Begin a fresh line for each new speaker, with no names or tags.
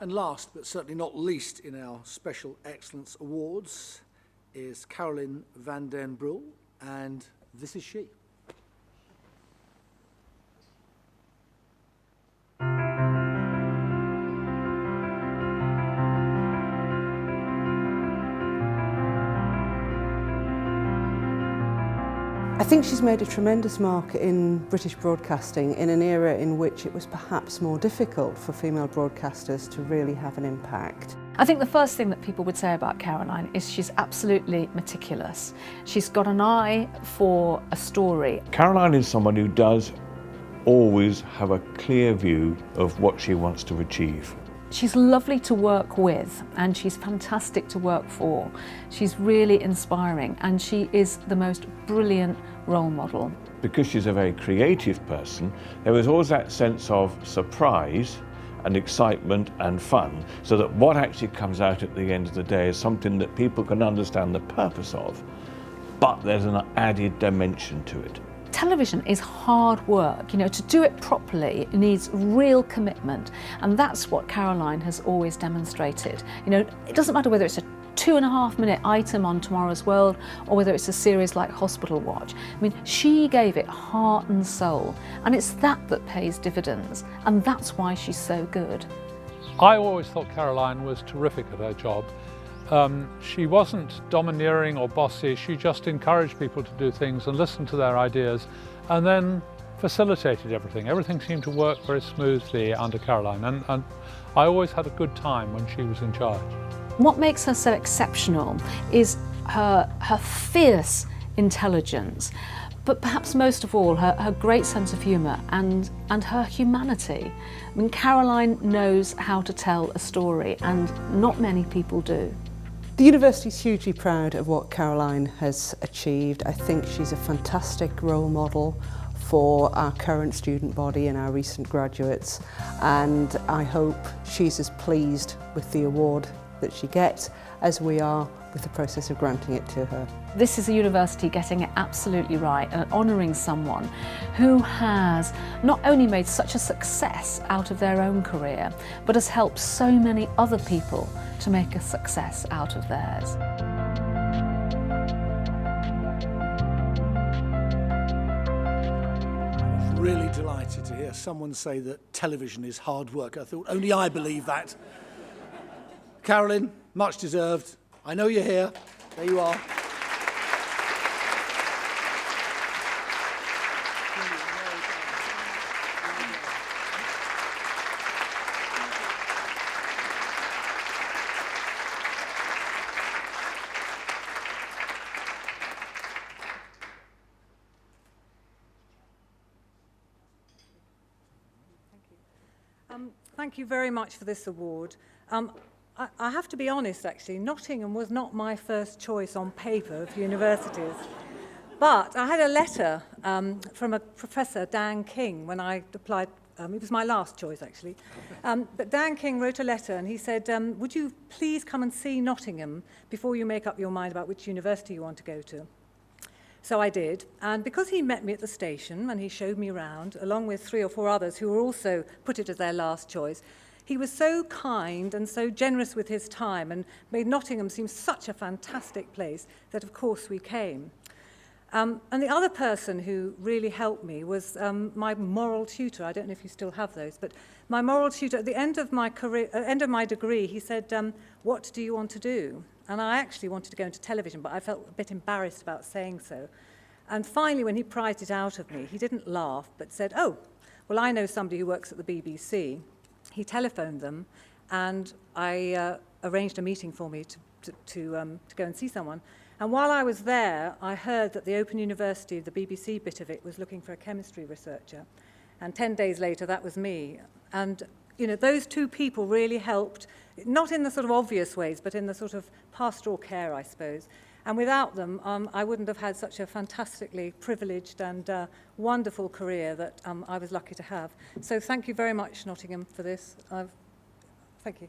And last, but certainly not least in our Special Excellence Awards, is Caroline van den Brul, and this is she.
I think she's made a tremendous mark in British broadcasting in an era in which it was perhaps more difficult for female broadcasters to really have an impact.
I think the first thing that people would say about Caroline is she's absolutely meticulous. She's got an eye for a story.
Caroline is someone who does always have a clear view of what she wants to achieve.
She's lovely to work with and she's fantastic to work for. She's really inspiring and she is the most brilliant role model.
Because she's a very creative person, there was always that sense of surprise and excitement and fun, so that what actually comes out at the end of the day is something that people can understand the purpose of, but there's an added dimension to it.
Television is hard work. You know, to do it properly, it needs real commitment, and that's what Caroline has always demonstrated. You know, it doesn't matter whether it's a 2.5-minute item on Tomorrow's World or whether it's a series like Hospital Watch. I mean, she gave it heart and soul, and it's that that pays dividends, and that's why she's so good.
I always thought Caroline was terrific at her job. She wasn't domineering or bossy, she just encouraged people to do things and listened to their ideas and then facilitated everything. Everything seemed to work very smoothly under Caroline, and I always had a good time when she was in charge.
What makes her so exceptional is her fierce intelligence, but perhaps most of all her great sense of humour and her humanity. I mean, Caroline knows how to tell a story, and not many people do.
The university is hugely proud of what Caroline has achieved. I think she's a fantastic role model for our current student body and our recent graduates, and I hope she's as pleased with the award that she gets as we are with the process of granting it to her.
This is a university getting it absolutely right and honouring someone who has not only made such a success out of their own career, but has helped so many other people to make a success out of theirs.
I was really delighted to hear someone say that television is hard work. I thought only I believe that. Caroline, much deserved. I know you're here. There you are.
Thank you very much for this award. I have to be honest, actually, Nottingham was not my first choice on paper of universities. But I had a letter from a professor, Dan King, when I applied. It was my last choice, actually. But Dan King wrote a letter and he said, would you please come and see Nottingham before you make up your mind about which university you want to go to? So I did, and because he met me at the station and he showed me around, along with 3 or 4 others who were also put it as their last choice, he was so kind and so generous with his time and made Nottingham seem such a fantastic place that, of course, we came. And the other person who really helped me was my moral tutor. I don't know if you still have those, but my moral tutor, at the end of my career, end of my degree, he said, what do you want to do? And I actually wanted to go into television, but I felt a bit embarrassed about saying so. And finally, when he prized it out of me, he didn't laugh, but said, oh, well, I know somebody who works at the BBC. He telephoned them, and I arranged a meeting for me to go and see someone. And while I was there, I heard that the Open University, the BBC bit of it, was looking for a chemistry researcher. And 10 days later, that was me. And you know, those 2 people really helped, not in the sort of obvious ways, but in the sort of pastoral care, I suppose. And without them, I wouldn't have had such a fantastically privileged and wonderful career that I was lucky to have. So thank you very much, Nottingham, for this. Thank you.